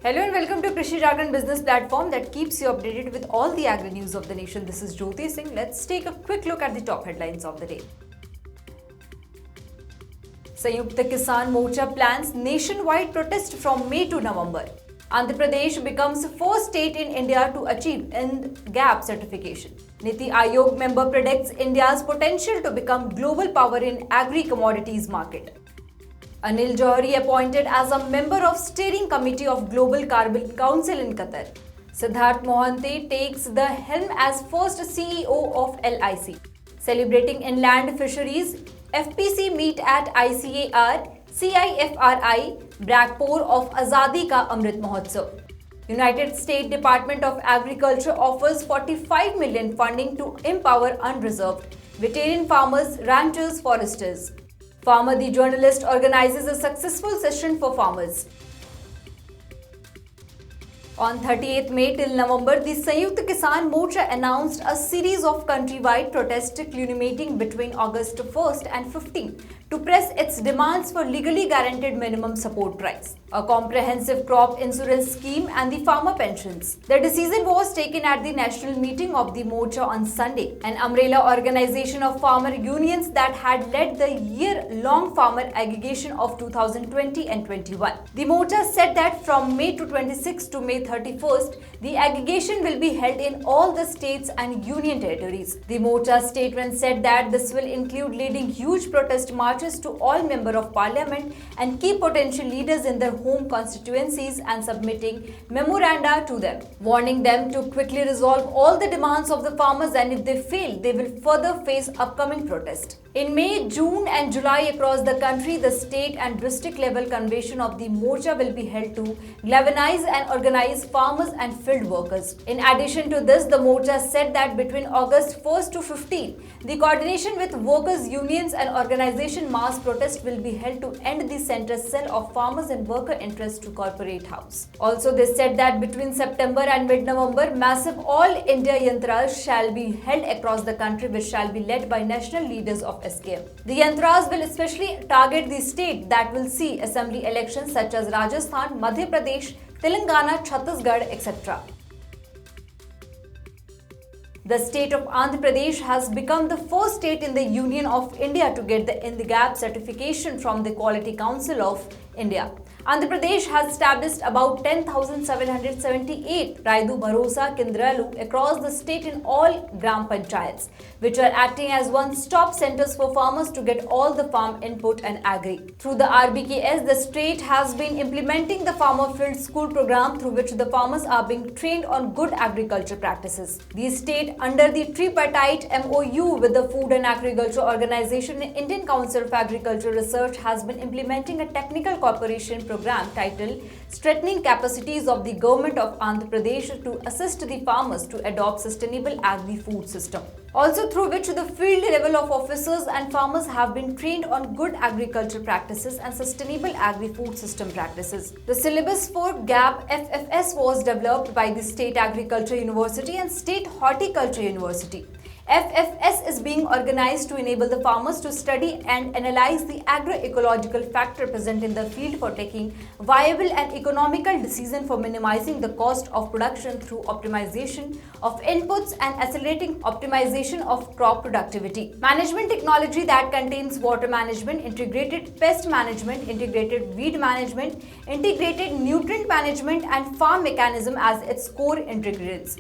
Hello and welcome to Krishi Jagran business platform that keeps you updated with all the agri news of the nation. This is Jyoti Singh. Let's take a quick look at the top headlines of the day. Samyukt Kisan Morcha plans nationwide protest from May to November. Andhra Pradesh becomes the first state in India to achieve IndG.A.P certification. Niti Aayog member predicts India's potential to become global power in Agri commodities market. Anil Jauhari appointed as a member of steering committee of Global Carbon Council in Qatar. Siddhartha Mohanty takes the helm as first CEO of LIC. Celebrating inland fisheries, FPC meet at ICAR-CIFRI Barrackpore of Azadi ka Amrut Mahotsav. United States Department of Agriculture offers 45 million funding to empower unreserved veteran farmers, ranchers, foresters. Farmer the Journalist organizes a successful session for farmers. On 30th May till November, the Samyukt Kisan Morcha announced a series of countrywide protests culminating between August 1st and 15th to press its demands for legally guaranteed minimum support price, a comprehensive crop insurance scheme and the farmer pensions. The decision was taken at the national meeting of the Morcha on Sunday, an umbrella organization of farmer unions that had led the year-long farmer aggregation of 2020 and 21. The Morcha said that from May 26 to May 31st, the aggregation will be held in all the states and union territories. The Morcha statement said that this will include leading huge protest marches to all members of parliament and key potential leaders in their home constituencies and submitting memoranda to them, warning them to quickly resolve all the demands of the farmers, and if they fail, they will further face upcoming protest. In May, June and July across the country, the state and district level convention of the Morcha will be held to galvanize and organize farmers and field workers. In addition to this, the Morcha said that between August 1st to 15th, the coordination with workers' unions and organization mass protest will be held to end the central cell of farmers and worker interests to corporate house. Also, they said that between September and mid-November, massive all India yantras shall be held across the country, which shall be led by national leaders of SKM. The yantras will especially target the state that will see assembly elections such as Rajasthan, Madhya Pradesh, Telangana, Chhattisgarh, etc. The state of Andhra Pradesh has become the first state in the Union of India to get the IndG.A.P certification from the Quality Council of India. Andhra Pradesh has established about 10,778 Raidu Bharosa Kendralu across the state in all Gram Panchayats, which are acting as one-stop centers for farmers to get all the farm input and agri. Through the RBKS, the state has been implementing the Farmer Field School program through which the farmers are being trained on good agriculture practices. The state, under the tripartite MOU with the Food and Agriculture Organization and Indian Council of Agricultural Research, has been implementing a technical cooperation program titled Strengthening Capacities of the Government of Andhra Pradesh to assist the farmers to adopt sustainable agri-food system. Also, through which the field level of officers and farmers have been trained on good agriculture practices and sustainable agri-food system practices. The syllabus for GAP FFS was developed by the State Agriculture University and State Horticulture University. FFS is being organized to enable the farmers to study and analyze the agroecological factor present in the field for taking viable and economical decision for minimizing the cost of production through optimization of inputs and accelerating optimization of crop productivity. Management technology that contains water management, integrated pest management, integrated weed management, integrated nutrient management and farm mechanism as its core ingredients.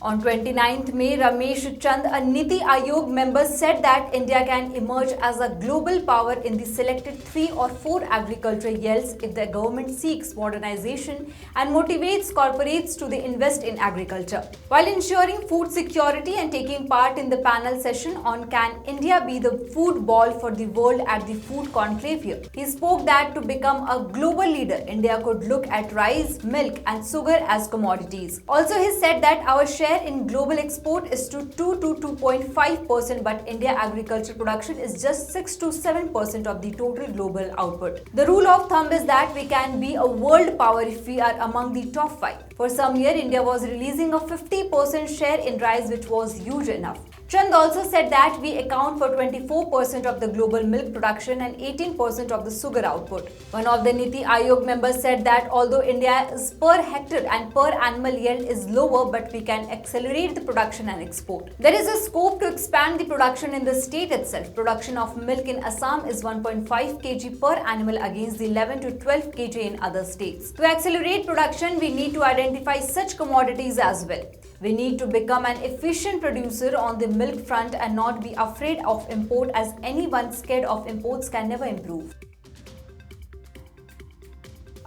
On 29th May, Ramesh Chand, a Niti Aayog member, said that India can emerge as a global power in the selected 3 or 4 agriculture yields if the government seeks modernization and motivates corporates to invest in agriculture. While ensuring food security and taking part in the panel session on Can India be the food ball for the world at the Food Conclave here, he spoke that to become a global leader, India could look at rice, milk and sugar as commodities. Also, he said that our share in global export is to 2 to 2.5%, but India agriculture production is just 6 to 7% of the total global output. The rule of thumb is that we can be a world power if we are among the top 5. For some year, India was releasing a 50% share in rice, which was huge enough. Chand also said that we account for 24% of the global milk production and 18% of the sugar output. One of the Niti Aayog members said that although India's per hectare and per animal yield is lower, but we can accelerate the production and export. There is a scope to expand the production in the state itself. Production of milk in Assam is 1.5 kg per animal against the 11 to 12 kg in other states. To accelerate production, we need to identify such commodities as well. We need to become an efficient producer on the milk front and not be afraid of import, as anyone scared of imports can never improve.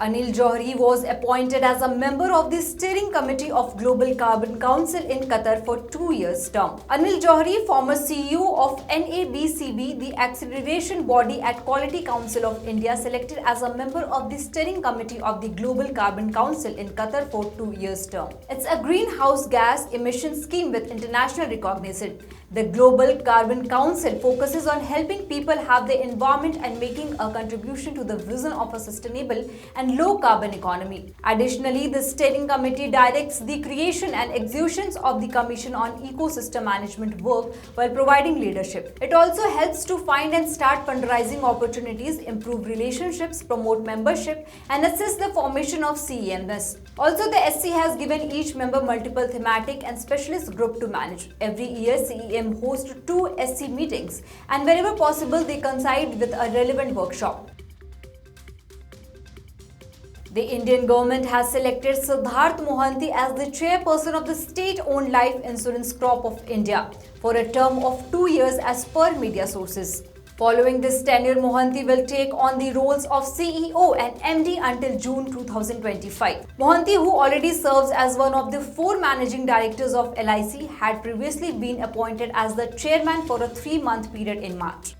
Anil Jauhari was appointed as a member of the Steering Committee of Global Carbon Council in Qatar for 2 years term. Anil Jauhari, former CEO of NABCB, the accreditation body at Quality Council of India, selected as a member of the Steering Committee of the Global Carbon Council in Qatar for 2 years term. It's a greenhouse gas emission scheme with international recognition. The Global Carbon Council focuses on helping people have the environment and making a contribution to the vision of a sustainable and low-carbon economy. Additionally, the Steering Committee directs the creation and executions of the Commission on Ecosystem Management work while providing leadership. It also helps to find and start fundraising opportunities, improve relationships, promote membership, and assist the formation of CEMs. Also, the SC has given each member multiple thematic and specialist group to manage. Every year, CEM hosts 2 SC meetings, and wherever possible, they coincide with a relevant workshop. The Indian government has selected Siddhartha Mohanty as the chairperson of the state-owned life insurance crop of India for a term of 2 years as per media sources. Following this tenure, Mohanty will take on the roles of CEO and MD until June 2025. Mohanty, who already serves as one of the 4 managing directors of LIC, had previously been appointed as the chairman for a 3-month period in March.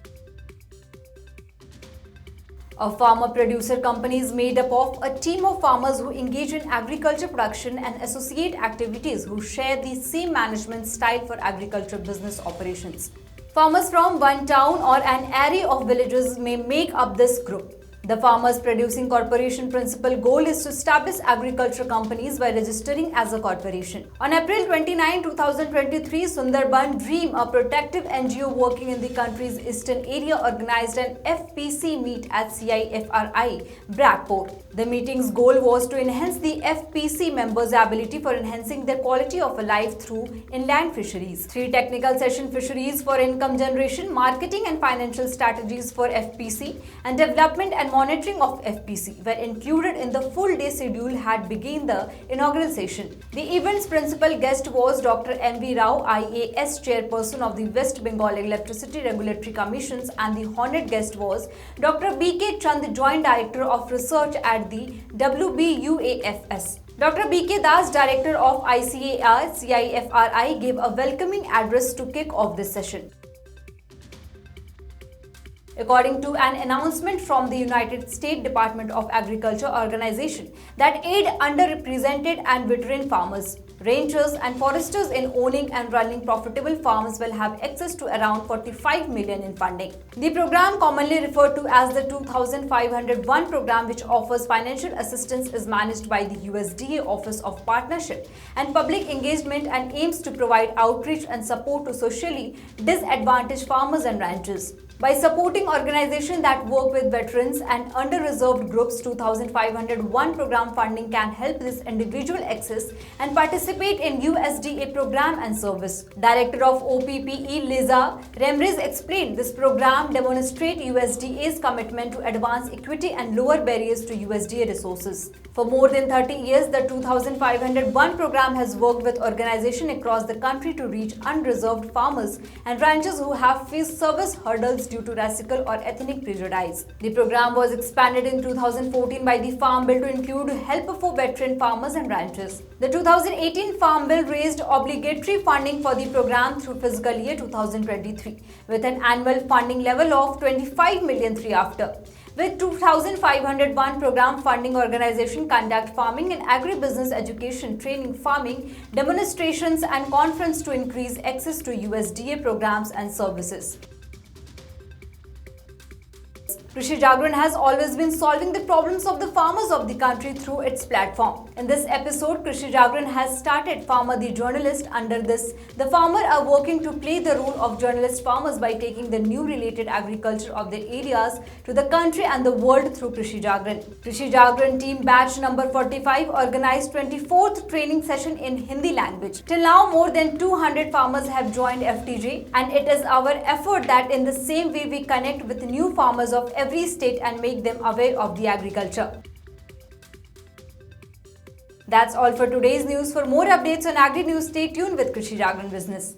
A farmer-producer company is made up of a team of farmers who engage in agriculture production and associate activities who share the same management style for agriculture business operations. Farmers from one town or an array of villages may make up this group. The Farmers Producing Corporation principal goal is to establish agriculture companies by registering as a corporation. On April 29, 2023, Sundarban Dream, a protective NGO working in the country's eastern area, organized an FPC meet at CIFRI, Barrackpore. The meeting's goal was to enhance the FPC members' ability for enhancing their quality of life through inland fisheries. 3 technical session fisheries for income generation, marketing and financial strategies for FPC, and development and monitoring of FPC were included in the full-day schedule had begun the inaugural session. The event's principal guest was Dr. M.V. Rao, IAS chairperson of the West Bengal Electricity Regulatory Commissions, and the honored guest was Dr. B.K. Chand, Joint Director of Research at the WBUAFS. Dr. B.K. Das, Director of ICAR-CIFRI, gave a welcoming address to kick off this session. According to an announcement from the United States Department of Agriculture organization that aid underrepresented and veteran farmers, ranchers and foresters in owning and running profitable farms will have access to around 45 million in funding. The program, commonly referred to as the 2501 program, which offers financial assistance, is managed by the USDA Office of Partnership and Public Engagement and aims to provide outreach and support to socially disadvantaged farmers and ranchers. By supporting organizations that work with veterans and under-reserved groups, 2501 program funding can help this individual access and participate in USDA program and service. Director of OPPE, Liza Remriz, explained this program demonstrates USDA's commitment to advance equity and lower barriers to USDA resources. For more than 30 years, the 2501 program has worked with organizations across the country to reach unreserved farmers and ranchers who have faced service hurdles due to racial or ethnic prejudice. The program was expanded in 2014 by the Farm Bill to include help for veteran farmers and ranchers. The 2018 Farm Bill raised obligatory funding for the program through fiscal year 2023, with an annual funding level of 25 million thereafter. With 2501 program funding, organization conduct farming and agribusiness education, training, farming, demonstrations and conference to increase access to USDA programs and services. Krishi Jagran has always been solving the problems of the farmers of the country through its platform. In this episode, Krishi Jagran has started Farmer the Journalist. Under this, the farmers are working to play the role of journalist farmers by taking the new related agriculture of their areas to the country and the world through Krishi Jagran. Krishi Jagran team batch number 45 organized 24th training session in Hindi language. Till now, more than 200 farmers have joined FTJ, and it is our effort that in the same way we connect with new farmers of every state and make them aware of the agriculture. That's all for today's news. For more updates on Agri News, stay tuned with Krishi Jagran Business.